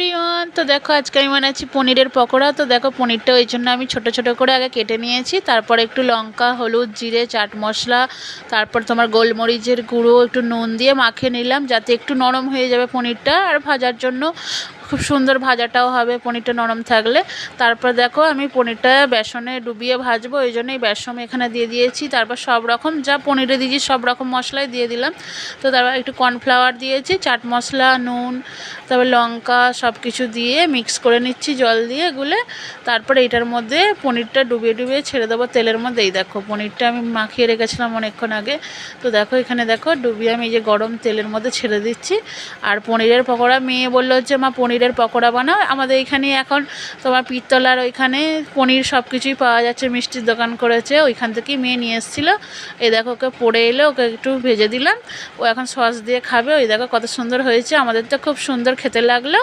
Everyone, তো দেখো আজকে আমি বানাচ্ছি পনিরের পকোড়া। তো দেখো পনিরটা ওই জন্য আমি ছোট ছোট করে আগে কেটে নিয়েছি। তারপর একটু লঙ্কা, হলুদ, জিরে, চাট মশলা, তারপর তোমার গোলমরিচের গুঁড়ো, একটু নুন দিয়ে মাখিয়ে নিলাম যাতে একটু নরম হয়ে যাবে পনিরটা, আর ভাজার জন্য খুব সুন্দর ভাজাটাও হবে পনিরটা নরম থাকলে। তারপর দেখো আমি পনিরটা বেসনে ডুবিয়ে ভাজবো, ওই জন্য এই বেসন এখানে দিয়ে দিয়েছি। তারপর সব রকম যা পনিরে দিয়েছি সব রকম মশলাই দিয়ে দিলাম। তো তারপর একটু কর্নফ্লাওয়ার দিয়েছি, চাট মশলা, নুন, তারপর লঙ্কা সব কিছু দিয়ে মিক্স করে নিচ্ছি জল দিয়ে গুলে। তারপরে এটার মধ্যে পনিরটা ডুবিয়ে ডুবিয়ে ছেড়ে দেবো তেলের মধ্যে। এই দেখো পনিরটা আমি মাখিয়ে রেখেছিলাম অনেকক্ষণ আগে। তো দেখো এখানে দেখো ডুবিয়ে আমি এই যে গরম তেলের মধ্যে ছেড়ে দিচ্ছি। আর পনিরের পকোড়া মেয়ে বললো হচ্ছে মা পনিরের পকোড়া বানাও। আমাদের এখানে এখন তোমার পিরতলার ওইখানে পনির সব কিছুই পাওয়া যাচ্ছে, মিষ্টির দোকান করেছে, ওইখান থেকেই মেয়ে নিয়ে এসেছিলো। এই দেখো ওকে পড়ে এলো, ওকে একটু ভেজে দিলাম, ও এখন সস দিয়ে খাবে। ওই দেখো কত সুন্দর হয়েছে, আমাদের তো খুব সুন্দর খেতে লাগলো।